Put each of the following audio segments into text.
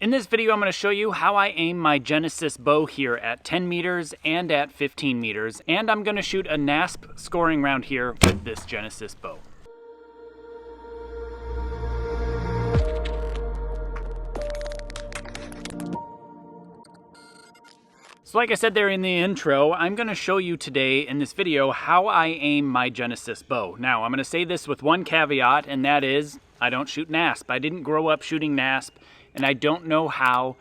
In this video, I'm going to show you how I aim my Genesis bow here at 10 meters and at 15 meters, and I'm going to shoot a NASP scoring round here with this Genesis bow. So like I said there in the intro, I'm going to show you today in this video how I aim my Genesis bow. Now, I'm going to say this with one caveat, and that is I don't shoot NASP. I didn't grow up shooting NASP, and I don't know how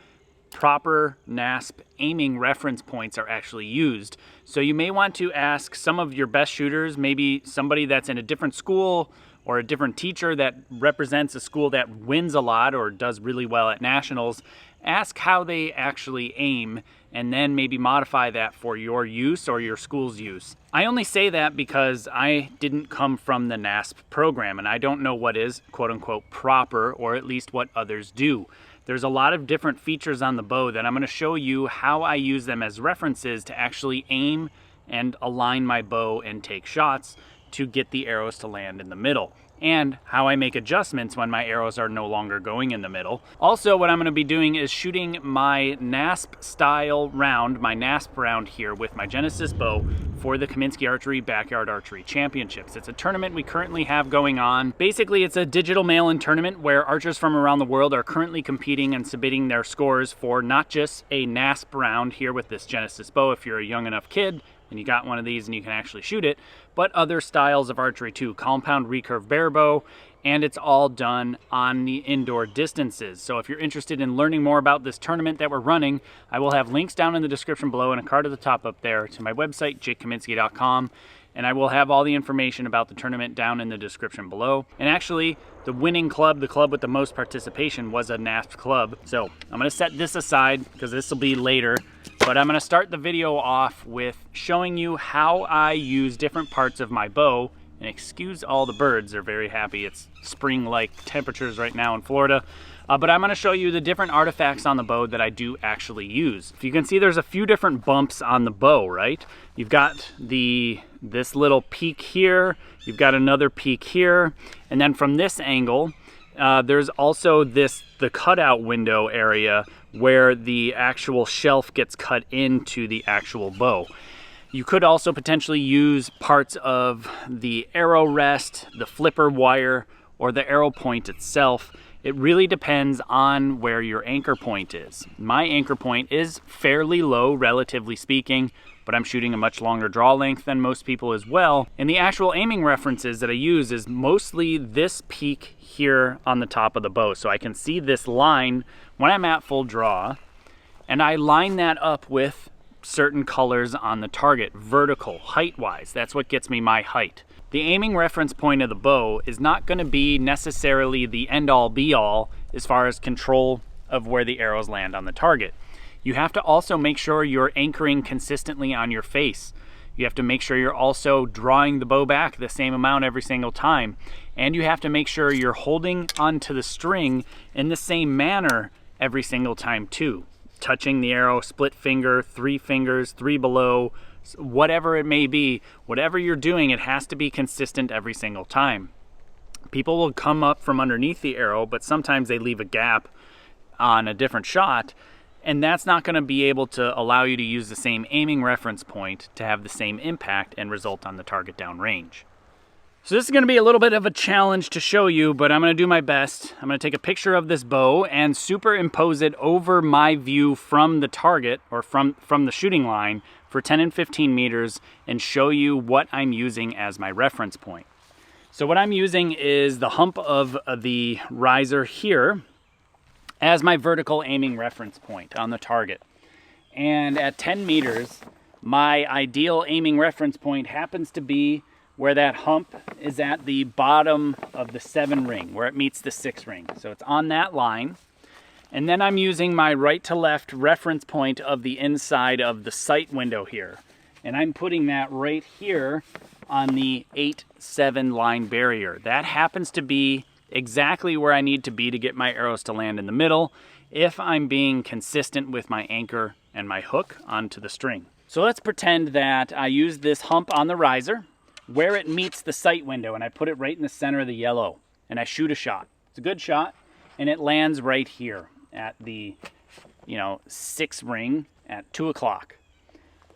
proper NASP aiming reference points are actually used. So you may want to ask some of your best shooters, maybe somebody that's in a different school or a different teacher that represents a school that wins a lot or does really well at nationals. Ask how they actually aim and then maybe modify that for your use or your school's use. I only say that because I didn't come from the NASP program and I don't know what is quote unquote proper, or at least what others do. There's a lot of different features on the bow that I'm going to show you how I use them as references to actually aim and align my bow and take shots to get the arrows to land in the middle, and how I make adjustments when my arrows are no longer going in the middle. Also, what I'm going to be doing is shooting my NASP style round, my NASP round here with my Genesis bow for the Kaminsky Archery Backyard Archery Championships. It's a tournament we currently have going on. Basically, it's a digital mail-in tournament where archers from around the world are currently competing and submitting their scores for not just a NASP round here with this Genesis bow if you're a young enough kid and you got one of these and you can actually shoot it, but other styles of archery too, compound recurve bear bow, and it's all done on the indoor distances. So if you're interested in learning more about this tournament that we're running, I will have links down in the description below and a card at the top up there to my website, jakekaminsky.com, and I will have all the information about the tournament down in the description below. And actually, the winning club, the club with the most participation, was a NASP club. So I'm going to set this aside because this will be later. But I'm going to start the video off with showing you how I use different parts of my bow. And excuse all the birds, they're very happy. It's spring-like temperatures right now in Florida. But I'm going to show you the different artifacts on the bow that I do actually use. If you can see, there's a few different bumps on the bow, right? You've got this little peak here. You've got another peak here. And then from this angle, there's also the cutout window area where the actual shelf gets cut into the actual bow. You could also potentially use parts of the arrow rest, the flipper wire, or the arrow point itself. It really depends on where your anchor point is. My anchor point is fairly low, relatively speaking, but I'm shooting a much longer draw length than most people as well. And the actual aiming references that I use is mostly this peak here on the top of the bow. So I can see this line when I'm at full draw, and I line that up with certain colors on the target, vertical, height-wise. That's what gets me my height. The aiming reference point of the bow is not going to be necessarily the end-all be-all as far as control of where the arrows land on the target. You have to also make sure you're anchoring consistently on your face. You have to make sure you're also drawing the bow back the same amount every single time. And you have to make sure you're holding onto the string in the same manner every single time too. Touching the arrow, split finger, three fingers, three below, whatever it may be, whatever you're doing, it has to be consistent every single time. People will come up from underneath the arrow, but sometimes they leave a gap on a different shot, and that's not going to be able to allow you to use the same aiming reference point to have the same impact and result on the target downrange. So this is going to be a little bit of a challenge to show you, but I'm going to do my best. I'm going to take a picture of this bow and superimpose it over my view from the target, or from the shooting line, for 10 and 15 meters and show you what I'm using as my reference point. So what I'm using is the hump of the riser here as my vertical aiming reference point on the target. And at 10 meters, my ideal aiming reference point happens to be where that hump is at the bottom of the 7 ring, where it meets the 6 ring. So it's on that line. And then I'm using my right to left reference point of the inside of the sight window here. And I'm putting that right here on the 8-7 line barrier. That happens to be exactly where I need to be to get my arrows to land in the middle if I'm being consistent with my anchor and my hook onto the string. So let's pretend that I use this hump on the riser where it meets the sight window, and I put it right in the center of the yellow, and I shoot a shot. It's a good shot, and it lands right here. at the, 6 ring at 2 o'clock.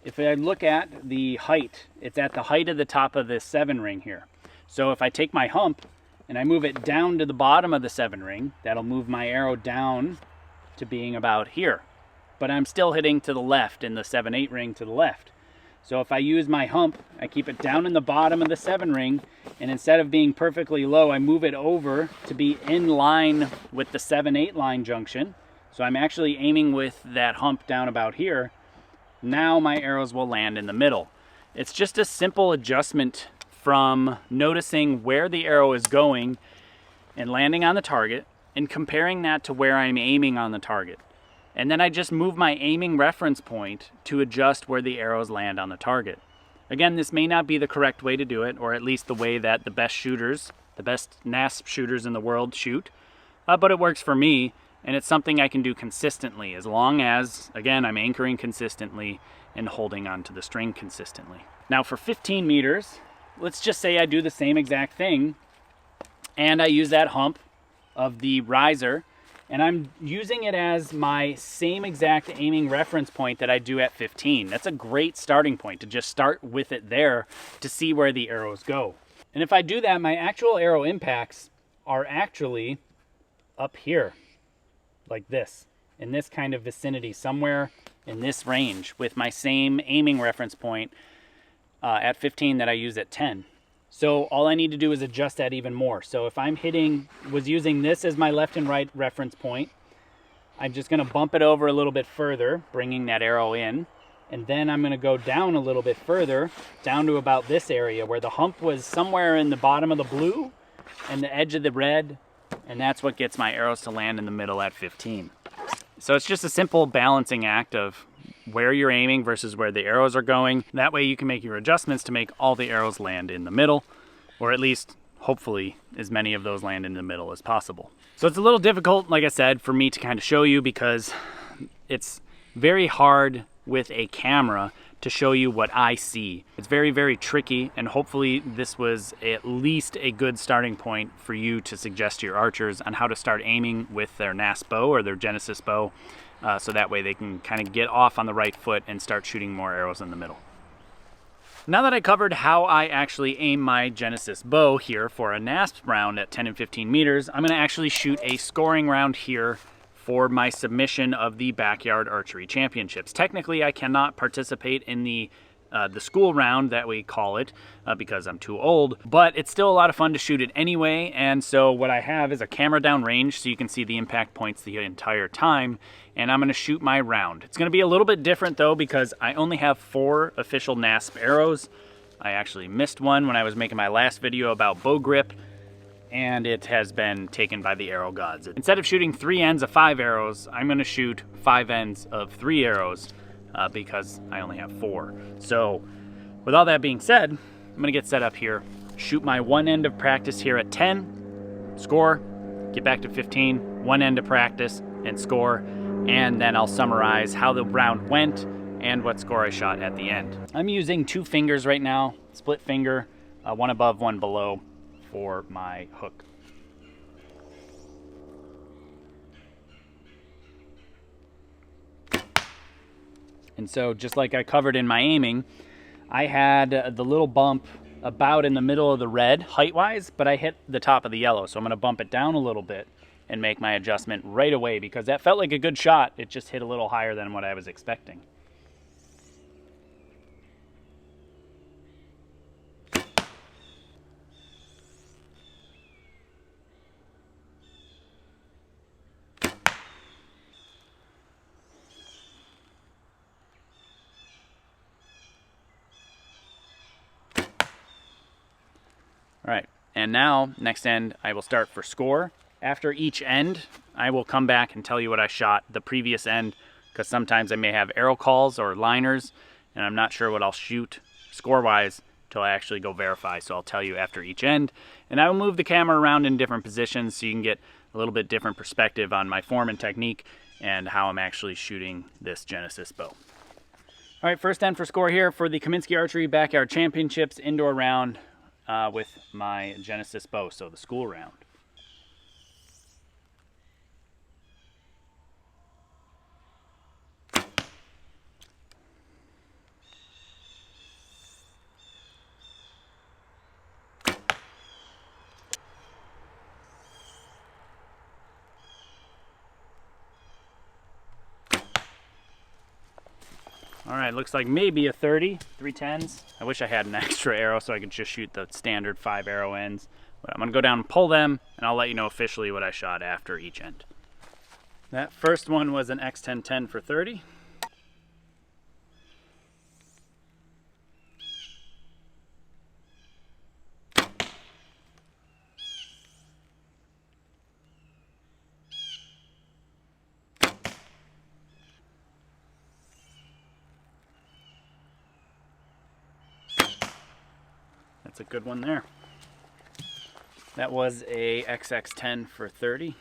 If I look at the height, it's at the height of the top of this 7 ring here. So if I take my hump and I move it down to the bottom of the 7 ring, that'll move my arrow down to being about here. But I'm still hitting to the left in the 7-8 ring to the left. So if I use my hump, I keep it down in the bottom of the 7 ring, and instead of being perfectly low, I move it over to be in line with the 7-8 line junction. So I'm actually aiming with that hump down about here. Now my arrows will land in the middle. It's just a simple adjustment from noticing where the arrow is going and landing on the target and comparing that to where I'm aiming on the target. And then I just move my aiming reference point to adjust where the arrows land on the target. Again, this may not be the correct way to do it, or at least the way that the best shooters, the best NASP shooters in the world shoot, but it works for me, and it's something I can do consistently as long as, again, I'm anchoring consistently and holding onto the string consistently. Now for 15 meters, let's just say I do the same exact thing, and I use that hump of the riser, and I'm using it as my same exact aiming reference point that I do at 15. That's a great starting point to just start with it there to see where the arrows go. And if I do that, my actual arrow impacts are actually up here, like this, in this kind of vicinity, somewhere in this range with my same aiming reference point at 15 that I use at 10. So all I need to do is adjust that even more. So if I'm was using this as my left and right reference point, I'm just gonna bump it over a little bit further, bringing that arrow in. And then I'm gonna go down a little bit further, down to about this area where the hump was somewhere in the bottom of the blue and the edge of the red. And that's what gets my arrows to land in the middle at 15. So it's just a simple balancing act of where you're aiming versus where the arrows are going. That way you can make your adjustments to make all the arrows land in the middle, or at least hopefully as many of those land in the middle as possible. So it's a little difficult, like I said, for me to kind of show you because it's very hard with a camera to show you what I see. It's very, very tricky, and hopefully this was at least a good starting point for you to suggest to your archers on how to start aiming with their NASP bow or their Genesis bow, so that way they can kind of get off on the right foot and start shooting more arrows in the middle. Now that I covered how I actually aim my Genesis bow here for a NASP round at 10 and 15 meters, I'm gonna actually shoot a scoring round here for my submission of the Backyard Archery Championships. Technically, I cannot participate in the school round that we call it because I'm too old, but it's still a lot of fun to shoot it anyway. And so what I have is a camera down range so you can see the impact points the entire time, and I'm gonna shoot my round. It's gonna be a little bit different though because I only have 4 official NASP arrows. I actually missed one when I was making my last video about bow grip, and it has been taken by the arrow gods. Instead of shooting 3 ends of 5 arrows, I'm gonna shoot 5 ends of 3 arrows because I only have 4. So with all that being said, I'm gonna get set up here, shoot my 1 end of practice here at 10, score, get back to 15, 1 end of practice and score, and then I'll summarize how the round went and what score I shot at the end. I'm using 2 fingers right now, split finger, 1 above, 1 below, for my hook. And so just like I covered in my aiming, I had the little bump about in the middle of the red height-wise, but I hit the top of the yellow. So I'm gonna bump it down a little bit and make my adjustment right away because that felt like a good shot. It just hit a little higher than what I was expecting. All right, and now next end I will start for score. After each end, I will come back and tell you what I shot the previous end because sometimes I may have arrow calls or liners and I'm not sure what I'll shoot score-wise until I actually go verify. So I'll tell you after each end, and I will move the camera around in different positions so you can get a little bit different perspective on my form and technique and how I'm actually shooting this Genesis bow. All right, first end for score here for the Kaminsky Archery Backyard Championships indoor round with my Genesis bow, so the school round. All right, looks like maybe a 30, 310s. I wish I had an extra arrow so I could just shoot the standard 5 arrow ends. But I'm gonna go down and pull them, and I'll let you know officially what I shot after each end. That first one was an X1010 for 30. That's a good one there. That was a XX10 for 30.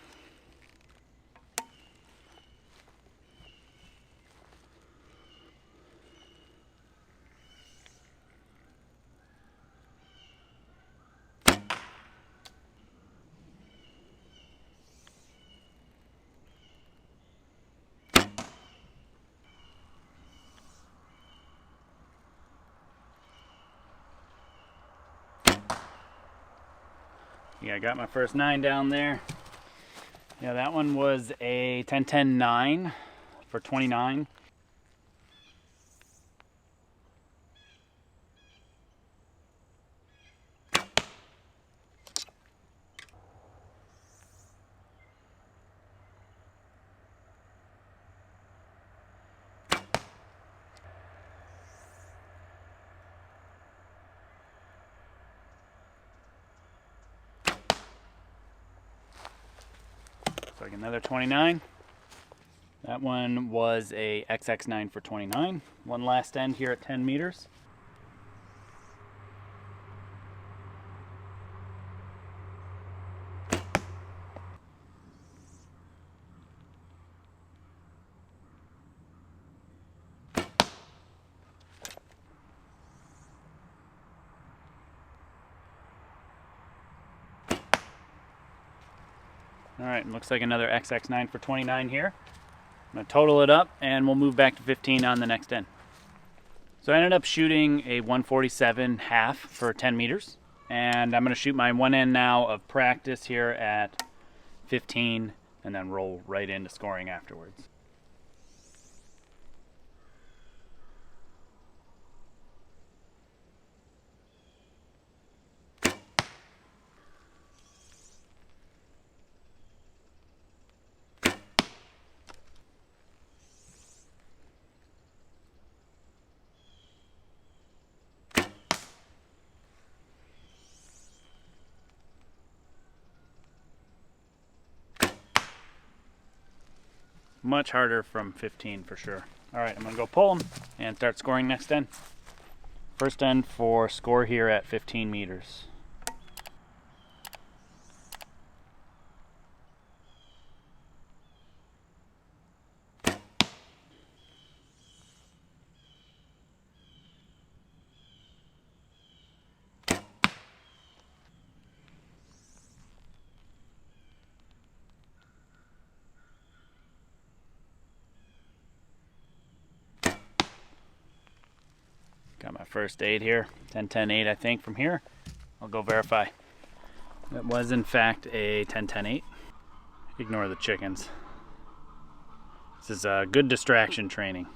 Yeah, I got my first 9 down there. Yeah, that one was a 10-10-9 for 29. Like another 29. That one was a XX9 for 29. One last end here at 10 meters. All right, looks like another XX9 for 29 here. I'm gonna total it up and we'll move back to 15 on the next end. So I ended up shooting a 147 half for 10 meters. And I'm gonna shoot my one end now of practice here at 15 and then roll right into scoring afterwards. Much harder from 15 for sure. All right, I'm gonna go pull them and start scoring next end. First end for score here at 15 meters. Got my first 8 here, 10-10-8 I think from here. I'll go verify. It was in fact a 10-10-8. Ignore the chickens. This is a good distraction training.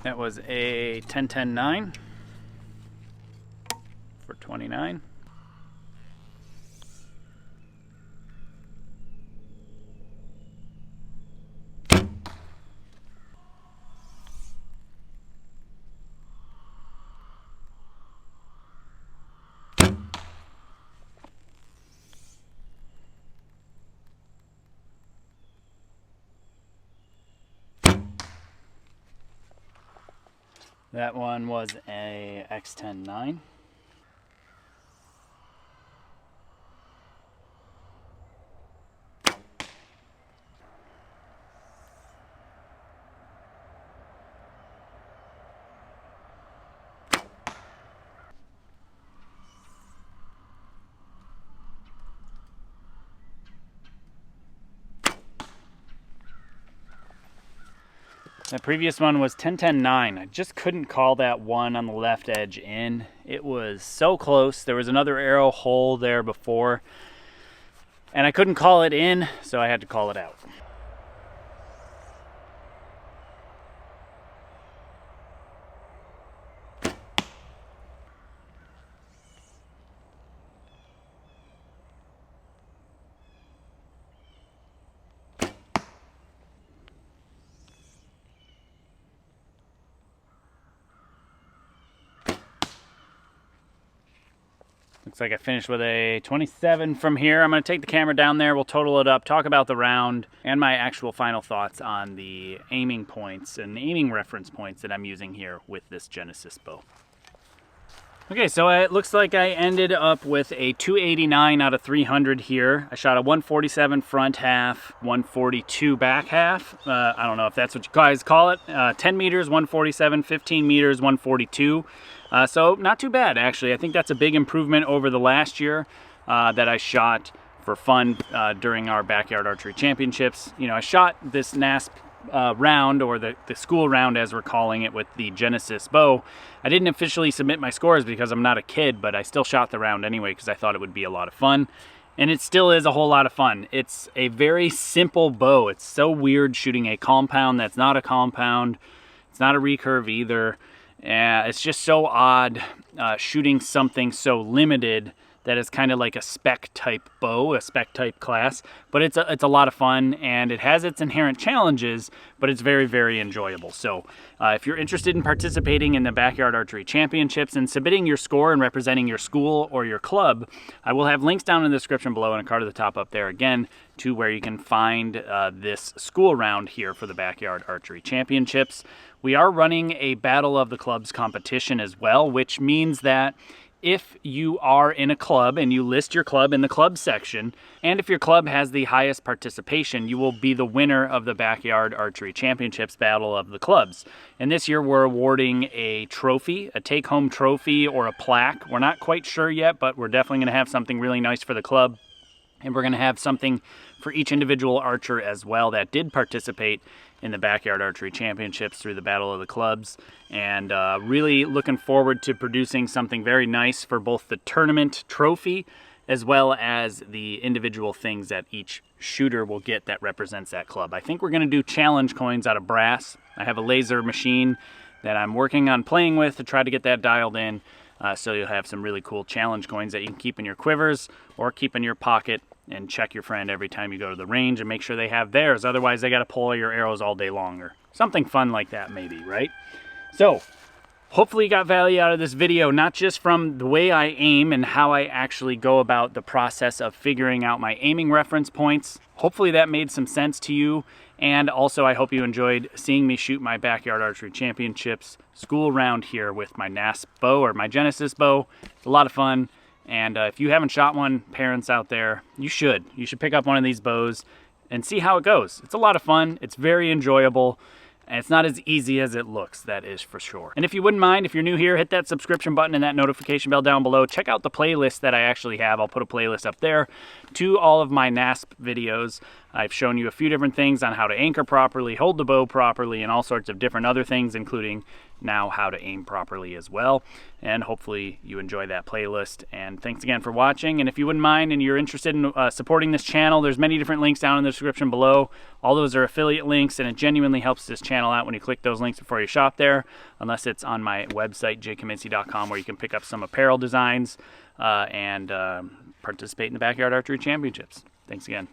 That was a 10-10-9 for 29. That one was a X10-9. That previous one was 10-10-9. I just couldn't call that one on the left edge in. It was so close. There was another arrow hole there before, and I couldn't call it in, so I had to call it out. Looks like I finished with a 27 from here. I'm going to take the camera down there, we'll total it up, talk about the round, and my actual final thoughts on the aiming points and aiming reference points that I'm using here with this Genesis bow. Okay, so it looks like I ended up with a 289 out of 300 here. I shot a 147 front half, 142 back half. I don't know if that's what you guys call it. 10 meters, 147, 15 meters, 142. So not too bad, actually. I think that's a big improvement over the last year that I shot for fun during our Backyard Archery Championships. You know, I shot this NASP round, or the school round as we're calling it, with the Genesis bow. I didn't officially submit my scores because I'm not a kid, but I still shot the round anyway because I thought it would be a lot of fun. And it still is a whole lot of fun. It's a very simple bow. It's so weird shooting a compound that's not a compound. It's not a recurve either. It's just so odd shooting something so limited that is kind of like a spec type bow, a spec type class, but it's a lot of fun, and it has its inherent challenges, but it's very, very enjoyable. So if you're interested in participating in the Backyard Archery Championships and submitting your score and representing your school or your club, I will have links down in the description below and a card at the top up there again to where you can find this school round here for the Backyard Archery Championships. We are running a Battle of the Clubs competition as well, which means that if you are in a club and you list your club in the club section, and if your club has the highest participation, you will be the winner of the Backyard Archery Championships Battle of the Clubs. And this year we're awarding a trophy, a take-home trophy or a plaque. We're not quite sure yet, but we're definitely going to have something really nice for the club. And we're going to have something for each individual archer as well that did participate in the Backyard Archery Championships through the Battle of the Clubs. And really looking forward to producing something very nice for both the tournament trophy as well as the individual things that each shooter will get that represents that club. I think we're going to do challenge coins out of brass. I have a laser machine that I'm working on playing with to try to get that dialed in. So you'll have some really cool challenge coins that you can keep in your quivers or keep in your pocket and check your friend every time you go to the range and make sure they have theirs. Otherwise, they got to pull your arrows all day long or something fun like that maybe, right? So hopefully you got value out of this video, not just from the way I aim and how I actually go about the process of figuring out my aiming reference points. Hopefully that made some sense to you. And also I hope you enjoyed seeing me shoot my Backyard Archery Championships school round here with my NASP bow or my Genesis bow. It's a lot of fun. And if you haven't shot one, parents out there, you should. You should pick up one of these bows and see how it goes. It's a lot of fun. It's very enjoyable. And it's not as easy as it looks, that is for sure. And if you wouldn't mind, if you're new here, hit that subscription button and that notification bell down below. Check out the playlist that I actually have. I'll put a playlist up there to all of my NASP videos. I've shown you a few different things on how to anchor properly, hold the bow properly, and all sorts of different other things, including now how to aim properly as well. And hopefully you enjoy that playlist. And thanks again for watching. And if you wouldn't mind and you're interested in supporting this channel, there's many different links down in the description below. All those are affiliate links, and it genuinely helps this channel out when you click those links before you shop there, unless it's on my website, jkaminski.com, where you can pick up some apparel designs and participate in the Backyard Archery Championships. Thanks again.